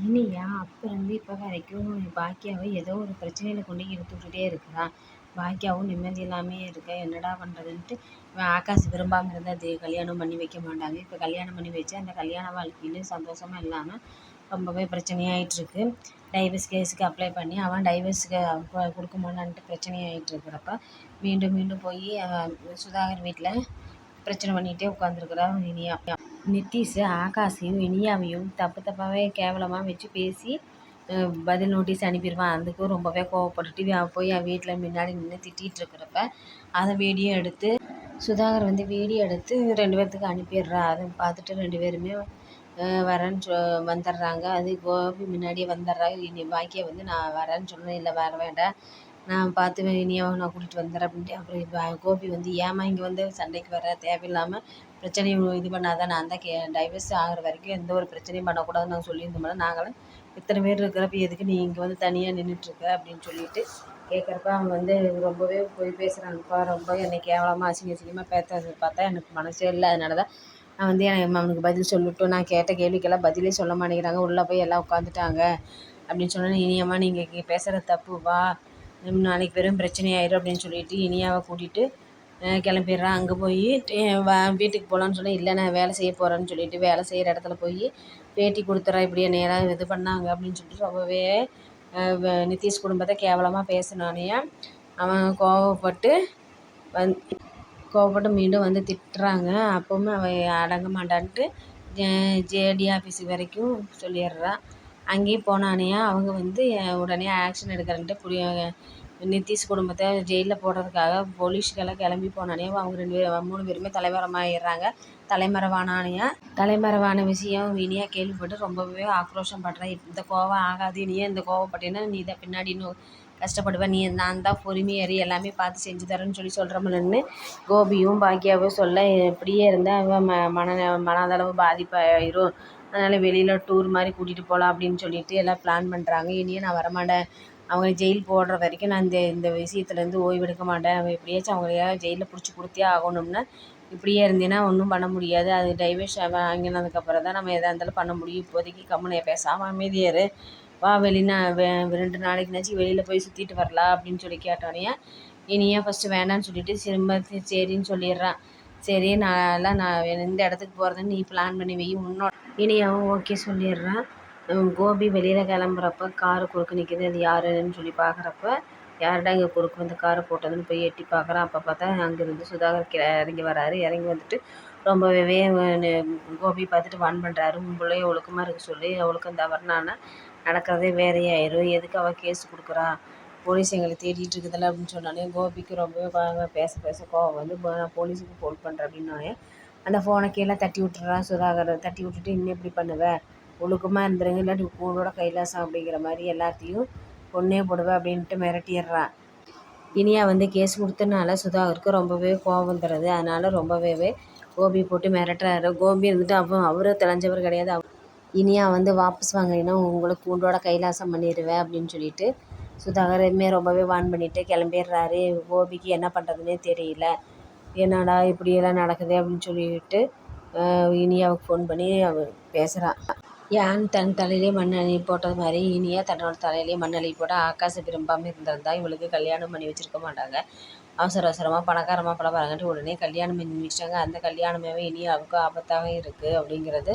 இனியா அப்போருந்து இப்போ வரைக்கும் பாக்கியாவை ஏதோ ஒரு பிரச்சனையில கொண்டு இழுத்து விட்டுட்டே இருக்கிறான். பாக்கியாவும் நிம்மதி இல்லாமையே இருக்க என்னடா பண்ணுறதுன்ட்டு இவன் ஆகாஷ் விரும்பாமல் இருந்தால் அது கல்யாணம் பண்ணி வைக்க மாட்டாங்க. இப்போ கல்யாணம் பண்ணி வச்சு அந்த கல்யாண வாழ்க்கையிலும் சந்தோஷமாக இல்லாமல் ரொம்பவே பிரச்சனையாயிட்டிருக்கு. டைவர்ஸ் கேஸுக்கு அப்ளை பண்ணி அவன் டைவர்ஸுக்கு கொடுக்க மாட்டான்ட்டு பிரச்சனையாயிட்டு இருக்கிறப்ப மீண்டும் மீண்டும் போய் சுதாகர் வீட்டில் பிரச்சனை பண்ணிகிட்டே உட்காந்துருக்குறா இனியா. நித்தீஷ் ஆகாஷையும் இனியாவையும் தப்பு தப்பாகவே கேவலமாக வச்சு பேசி பதில் நோட்டீஸ் அனுப்பிடுவான். அதுக்கும் ரொம்பவே கோவப்பட்டுட்டு போய் அவன் வீட்டில் முன்னாடி நின்று திட்டிகிட்டு இருக்கிறப்ப அதை வீடியோ எடுத்து சுதாகர் வீடியோ எடுத்து 2 பேர்த்துக்கு அனுப்பிடுறா. அதை பார்த்துட்டு 2 பேருமே வரேன்னு வந்துடுறாங்க. அது கோபி முன்னாடியே வந்துடுறா. பாக்கியா நான் வரேன்னு சொன்னேன், இல்லை வர வேண்டாம், நான் பார்த்து இனியாவை நான் கூட்டிகிட்டு வந்துடுறேன் அப்படின்ட்டு. அப்புறம் கோபி ஏம்மா இங்கே சண்டைக்கு வர, தேவையில்லாமல் பிரச்சனையும் இது பண்ணாதான், நான் தான் டைவர்ஸ் ஆகிற வரைக்கும் எந்த ஒரு பிரச்சனையும் பண்ணக்கூடாதுன்னு நான் சொல்லியிருந்தோம்னா, நாங்களும் இத்தனை பேர் இருக்கிறப்ப எதுக்கு நீ இங்கே தனியாக நின்றுட்டுருக்க அப்படின்னு சொல்லிட்டு கேட்குறப்ப அவன் ரொம்பவே போய் பேசுகிறாங்கப்பா, ரொம்ப என்னை கேவலமாக அசிங்கமாக பேசுறது பார்த்தா எனக்கு மனசே இல்லை. அதனால தான் நான் எனக்கு அவனுக்கு பதில் சொல்லட்டும், நான் கேட்ட கேள்விக்கெல்லாம் பதிலே சொல்ல மாட்டேங்கிறாங்க, உள்ளே போய் எல்லாம் உட்காந்துட்டாங்க அப்படின்னு சொன்னேன். இனியம்மா நீங்கள் பேசுகிற தப்புவா, நாளைக்கு வெறும் பிரச்சனையாயிரும் அப்படின்னு சொல்லிட்டு இனியாவை கூட்டிகிட்டு கிளம்பிடுறான். அங்கே போய் வீட்டுக்கு போகலான்னு சொன்னால், இல்லை நான் வேலை செய்ய போகிறேன்னு சொல்லிட்டு வேலை செய்கிற இடத்துல போய் பேட்டி கொடுத்துட்றா. இப்படி என்னை யாராவது இது பண்ணாங்க அப்படின்னு சொல்லிட்டு ரொம்பவே நித்தீஷ் குடும்பத்தை கேவலமாக பேசினானே அவன் கோவப்பட்டு மீண்டும் திட்டுறாங்க. அப்போவுமே அவன் அடங்க மாட்டான்ட்டு ஜேடி ஆஃபீஸுக்கு வரைக்கும் சொல்லிடுறான். அங்கேயும் போனானே அவங்க உடனே ஆக்ஷன் எடுக்கிறன்ட்டு நித்தீஷ் குடும்பத்தை ஜெயிலில் போடுறதுக்காக போலீஸ்கெல்லாம் கிளம்பி போனானே அவங்க 3 பேருமே தலைமறைவாயிடுறாங்க. தலைமறைவான விஷயம் இனியா கேள்விப்பட்டு ரொம்பவே ஆக்ரோஷம் படுறேன். இந்த கோவம் ஆகாது, இனியா இந்த கோவப்பட்டேன்னா நீ தான் பின்னாடி இன்னும் கஷ்டப்படுவேன், நான் தான் பொறுமையேறி எல்லாமே பார்த்து செஞ்சு தரேன்னு சொல்கிறோம்லன்னு கோபியும் பாக்கியாவும் சொல்ல, இப்படியே இருந்தால் அவன் மனதளவு பாதிப்பாயிரும், அதனால் வெளியில் டூர் மாதிரி கூட்டிகிட்டு போகலாம் அப்படின்னு சொல்லிட்டு எல்லாம் பிளான் பண்ணுறாங்க. இனியும் நான் வரமாட்டேன், அவங்க ஜெயில் போடுற வரைக்கும் நான் இந்த விஷயத்துலேருந்து ஓய்வெடுக்க மாட்டேன், அவன் எப்படியாச்சும் அவங்களையா ஜெயிலில் பிடிச்சி கொடுத்தே ஆகணும்னா, இப்படியே இருந்தேன்னா ஒன்றும் பண்ண முடியாது, அது டைவர்ஸ் வாங்கினதுக்கப்புறம் தான் நம்ம எதாக இருந்தாலும் பண்ண முடியும், இப்போதைக்கு கம்முனே பேசாமல் அமைதியாரு, வா 2 நாளைக்குனாச்சும் வெளியில் போய் சுற்றிட்டு வரலாம் அப்படின்னு சொல்லி கேட்டோன்னே இனியா ஃபஸ்ட்டு வேண்டான்னு சொல்லிட்டு திரும்ப சரின்னு சொல்லிடுறான். சரி நான் எந்த இடத்துக்கு போகிறதுன்னு நீ பிளான் பண்ணி வை, உன்னோட இனியாவும் ஓகே சொல்லிடுறான். கோபி வெளியில் கிளம்புறப்ப காரு குறுக்க நிற்கிது, அது யாருன்னு சொல்லி பார்க்குறப்ப யார்டா இங்கே குறுக்கு காரை போட்டதுன்னு போய் எட்டி பார்க்குறான். அப்போ பார்த்தா அங்கேருந்து சுதாகர் இறங்கி வராரு. இறங்கி வந்துட்டு ரொம்பவே கோபி பார்த்துட்டு வான் பண்ணுறாரு, உன் பிள்ளைய ஒழுக்கமாக இருக்க சொல்லி, ஒழுக்கம் தவறுனான்னா நடக்கிறதே வேறையாயிரும், எதுக்கு அவள் கேஸ் கொடுக்குறா, போலீஸ் எங்களை தேடிட்டு இருக்குதில்ல அப்படின்னு சொன்னானே கோபிக்கு ரொம்பவே பேச கோவம் நான் போலீஸுக்கு ஃபோன் பண்ணுறேன் அப்படின்னானே அந்த ஃபோனை கீழே தட்டி விட்டுறான் சுதாகர். தட்டி விட்டுட்டு இன்னும் எப்படி பண்ணுவேன், ஒழுக்கமாக இருந்துருங்க, இல்லாட்டி கூடோட கைலாசம் அப்படிங்கிற மாதிரி எல்லாத்தையும் பொண்ணே போடுவேன் அப்படின்ட்டு மிரட்டிடுறான். இனியா கேஸ் கொடுத்தனால சுதாகருக்கு ரொம்பவே கோபம் வந்துடுது. அதனால் ரொம்பவே கோபி போட்டு மிரட்டுறாரு. கோபி அவரு தெளிஞ்சவர் கிடையாது. இனியா வாபஸ் வாங்கினா உங்களுக்கு கூண்டோட கைலாசம் பண்ணிடுவேன் அப்படின்னு சொல்லிட்டு சுதாகருமே ரொம்பவே வான் பண்ணிவிட்டு கிளம்பிடுறாரு. கோபிக்கு என்ன பண்ணுறதுனே தெரியல, என்னடா இப்படியெல்லாம் நடக்குது அப்படின்னு சொல்லிட்டு இனியாவுக்கு ஃபோன் பண்ணி அவள் பேசுகிறான். யான் தன் தலையிலே மண்ணள்ளி போட்டது மாதிரி இனியா தன்னோட தலையிலே மண்ணள்ளி போட்டு ஆகாசை விரும்பாமல் இருந்திருந்தா இவளுக்கு கல்யாணம் பண்ணி வச்சுருக்க மாட்டாங்க. அவசரமாக பணக்காரமாக படம் பாருங்கன்ட்டு உடனே கல்யாணம் பண்ணி வச்சிட்டாங்க. அந்த கல்யாணமே இனியாவுக்கு ஆபத்தாக இருக்குது அப்படிங்கிறது